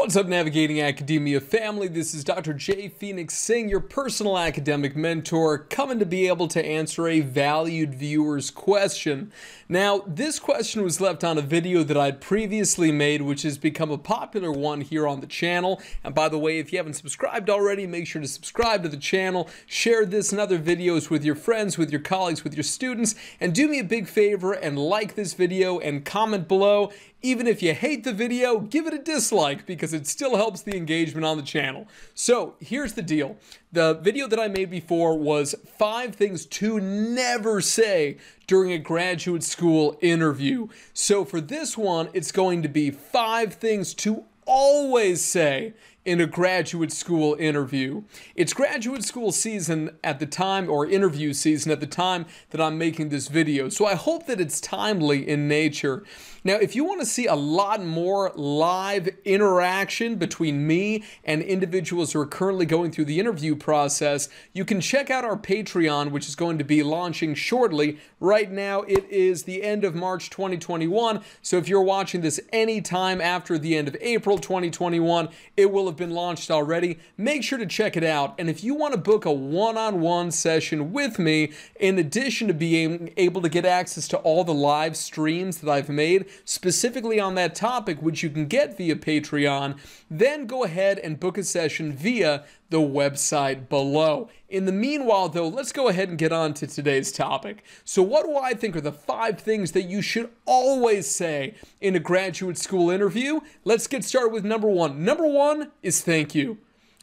What's up, Navigating Academia family? This is Dr. J. Phoenix Singh, your personal academic mentor, coming to be able to answer a valued viewer's question. Now, this question was left on a video that I'd previously made, which has become a popular one here on the channel. And by the way, if you haven't subscribed already, make sure to subscribe to the channel, share this and other videos with your friends, with your colleagues, with your students, and do me a big favor and like this video and comment below. Even if you hate the video, give it a dislike because it still helps the engagement on the channel. So here's the deal. The video that I made before was 5 things to never say during a graduate school interview. So for this one, it's going to be 5 things to always say in a graduate school interview. It's graduate school season at the time, or interview season at the time that I'm making this video. So I hope that it's timely in nature. Now, if you want to see a lot more live interaction between me and individuals who are currently going through the interview process, you can check out our Patreon, which is going to be launching shortly. Right now, it is the end of March 2021. So if you're watching this anytime after the end of April 2021, it will have been launched already. Make sure to check it out. And if you want to book a one-on-one session with me, in addition to being able to get access to all the live streams that I've made, specifically on that topic, which you can get via Patreon, then go ahead and book a session via the website below. In the meanwhile, though, let's go ahead and get on to today's topic. So what do I think are the 5 things that you should always say in a graduate school interview? Let's get started with number 1. Number 1 is thank you.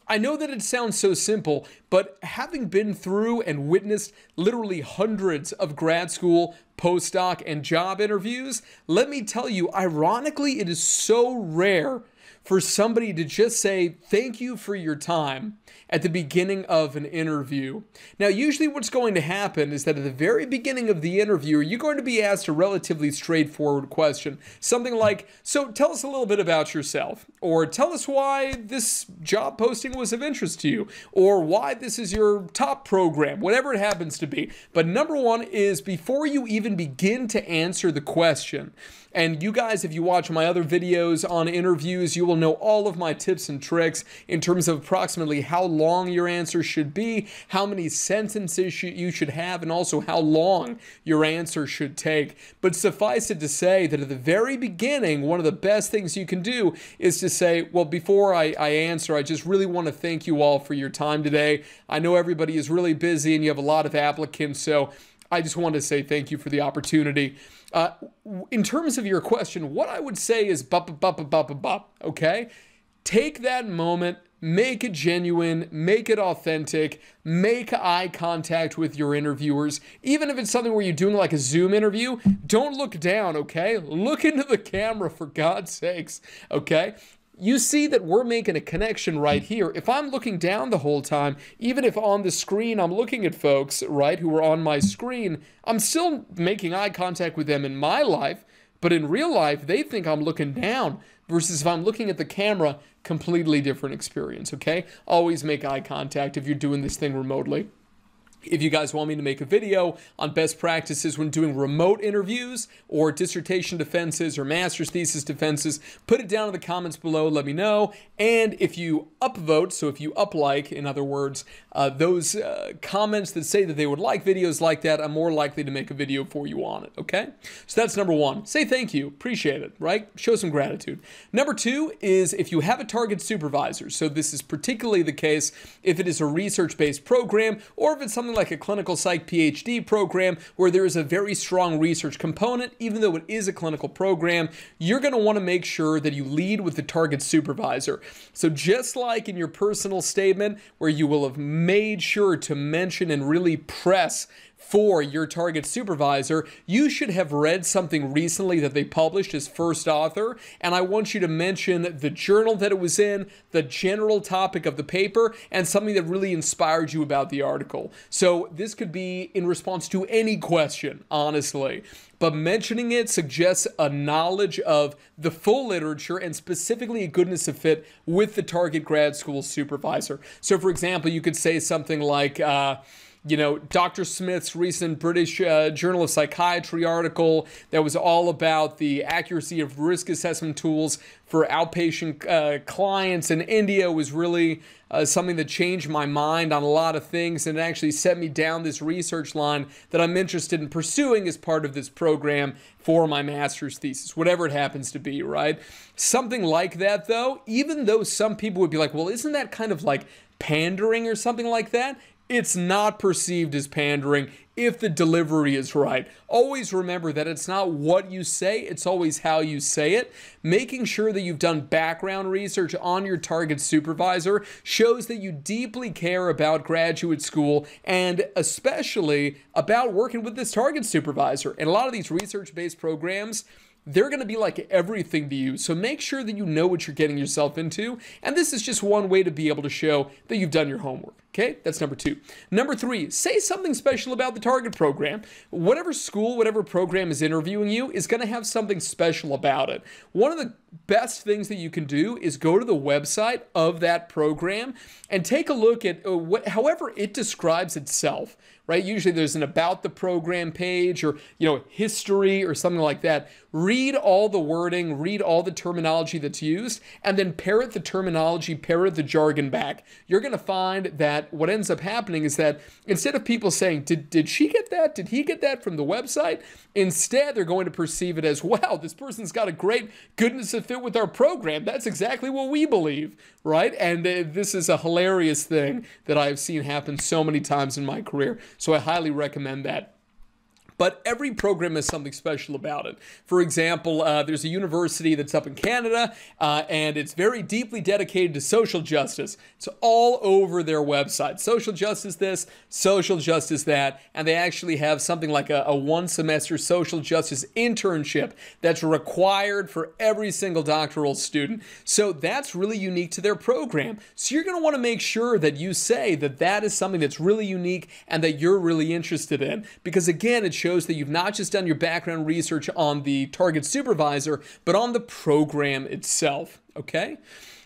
I know that it sounds so simple, but having been through and witnessed literally hundreds of grad school, postdoc, and job interviews, let me tell you, ironically, it is so rare for somebody to just say thank you for your time at the beginning of an interview. Now, usually what's going to happen is that at the very beginning of the interview, you're going to be asked a relatively straightforward question. Something like, so tell us a little bit about yourself, or tell us why this job posting was of interest to you, or why this is your top program, whatever it happens to be. But number 1 is before you even begin to answer the question, and you guys, if you watch my other videos on interviews, you will know all of my tips and tricks in terms of approximately how long your answer should be, how many sentences you should have, and also how long your answer should take. But suffice it to say that at the very beginning, one of the best things you can do is to say, well, before I answer, I just really want to thank you all for your time today. I know everybody is really busy and you have a lot of applicants, so I just want to say thank you for the opportunity. In terms of your question, what I would say is okay? Take that moment, make it genuine, make it authentic, make eye contact with your interviewers. Even if it's something where you're doing like a Zoom interview, don't look down, okay? Look into the camera, for God's sakes, okay? You see that we're making a connection right here. If I'm looking down the whole time, even if on the screen I'm looking at folks, right, who are on my screen, I'm still making eye contact with them in my life, but in real life, they think I'm looking down, versus if I'm looking at the camera, completely different experience, okay? Always make eye contact if you're doing this thing remotely. If you guys want me to make a video on best practices when doing remote interviews or dissertation defenses or master's thesis defenses, put it down in the comments below, let me know. And if you upvote, so if you uplike, in other words, those comments that say that they would like videos like that, I'm more likely to make a video for you on it, okay? So that's number 1. Say thank you, appreciate it, right? Show some gratitude. Number 2 is if you have a target supervisor. So this is particularly the case if it is a research-based program or if it's something like a clinical psych PhD program where there is a very strong research component. Even though it is a clinical program, you're going to want to make sure that you lead with the target supervisor. So just like in your personal statement where you will have made sure to mention and really press for your target supervisor, you should have read something recently that they published as first author, and I want you to mention the journal that it was in, the general topic of the paper, and something that really inspired you about the article. So this could be in response to any question, honestly, but mentioning it suggests a knowledge of the full literature and specifically a goodness of fit with the target grad school supervisor. So for example, you could say something like, Dr. Smith's recent British Journal of Psychiatry article that was all about the accuracy of risk assessment tools for outpatient clients in India was really something that changed my mind on a lot of things, and it actually set me down this research line that I'm interested in pursuing as part of this program for my master's thesis, whatever it happens to be, right? Something like that, though, even though some people would be like, well, isn't that kind of like pandering or something like that? It's not perceived as pandering if the delivery is right. Always remember that it's not what you say, it's always how you say it. Making sure that you've done background research on your target supervisor shows that you deeply care about graduate school and especially about working with this target supervisor. And a lot of these research-based programs, they're going to be like everything to you. So make sure that you know what you're getting yourself into. And this is just one way to be able to show that you've done your homework. Okay, that's number 2. Number 3, say something special about the target program. Whatever school, whatever program is interviewing you is going to have something special about it. One of the best things that you can do is go to the website of that program and take a look at however it describes itself, right? Usually there's an about the program page or, history or something like that. Read all the wording, read all the terminology that's used, and then parrot the terminology, parrot the jargon back. You're going to find that what ends up happening is that instead of people saying, did she get that? Did he get that from the website? Instead, they're going to perceive it as, wow, this person's got a great goodness of fit with our program. That's exactly what we believe, right? And this is a hilarious thing that I have seen happen so many times in my career. So I highly recommend that. But every program has something special about it. For example, there's a university that's up in Canada, and it's very deeply dedicated to social justice. It's all over their website. Social justice this, social justice that, and they actually have something like a one-semester social justice internship that's required for every single doctoral student. So that's really unique to their program. So you're going to want to make sure that you say that that is something that's really unique and that you're really interested in. Because again, it shows that you've not just done your background research on the target supervisor, but on the program itself, okay?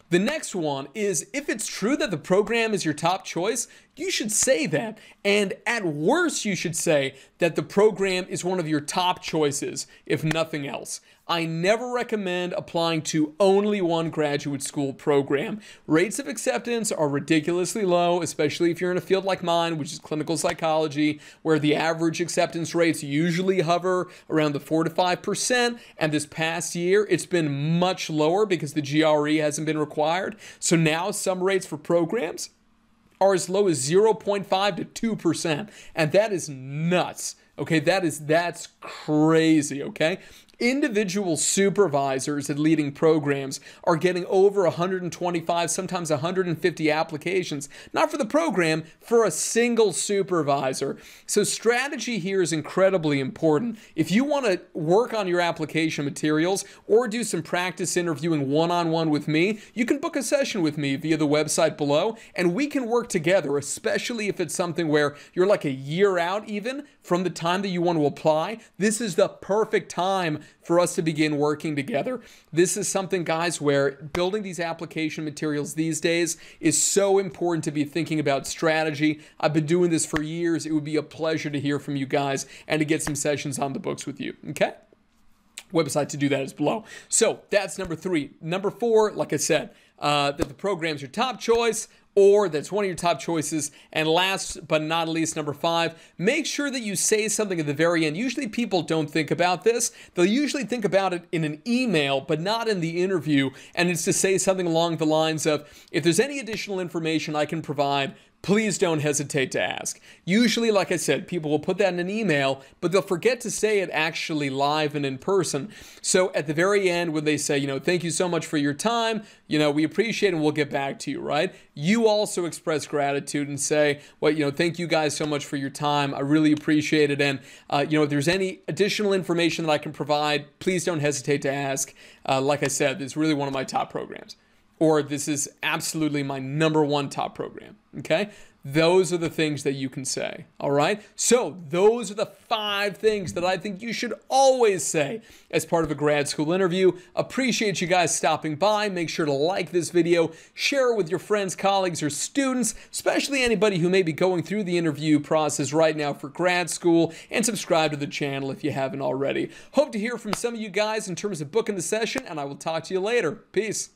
The next one is, if it's true that the program is your top choice, you should say that. And at worst, you should say that the program is one of your top choices, if nothing else. I never recommend applying to only one graduate school program. Rates of acceptance are ridiculously low, especially if you're in a field like mine, which is clinical psychology, where the average acceptance rates usually hover around the 4 to 5%. And this past year, it's been much lower because the GRE hasn't been required. So now some rates for programs are as low as 0.5 to 2%. And that is nuts. Okay, that's crazy, okay? Individual supervisors at leading programs are getting over 125, sometimes 150 applications, not for the program, for a single supervisor. So strategy here is incredibly important. If you want to work on your application materials or do some practice interviewing one-on-one with me, you can book a session with me via the website below, and we can work together, especially if it's something where you're like a year out even from the time that you want to apply. This is the perfect time for us to begin working together. This is something, guys, where building these application materials these days is so important to be thinking about strategy. I've been doing this for years. It would be a pleasure to hear from you guys and to get some sessions on the books with you, okay? Website to do that is below. So that's number 3. Number 4, like I said, that the program's your top choice, or that's one of your top choices. And last but not least, number 5, make sure that you say something at the very end. Usually people don't think about this. They'll usually think about it in an email, but not in the interview. And it's to say something along the lines of, if there's any additional information I can provide, please don't hesitate to ask. Usually, like I said, people will put that in an email, but they'll forget to say it actually live and in person. So at the very end, when they say, thank you so much for your time, we appreciate it and we'll get back to you, right? You also express gratitude and say, well, thank you guys so much for your time. I really appreciate it. And, if there's any additional information that I can provide, please don't hesitate to ask. Like I said, this is really one of my top programs. Or this is absolutely my number 1 top program, okay? those are the things that you can say, all right? So those are the 5 things that I think you should always say as part of a grad school interview. Appreciate you guys stopping by. Make sure to like this video, share it with your friends, colleagues, or students, especially anybody who may be going through the interview process right now for grad school, and subscribe to the channel if you haven't already. Hope to hear from some of you guys in terms of booking the session, and I will talk to you later. Peace.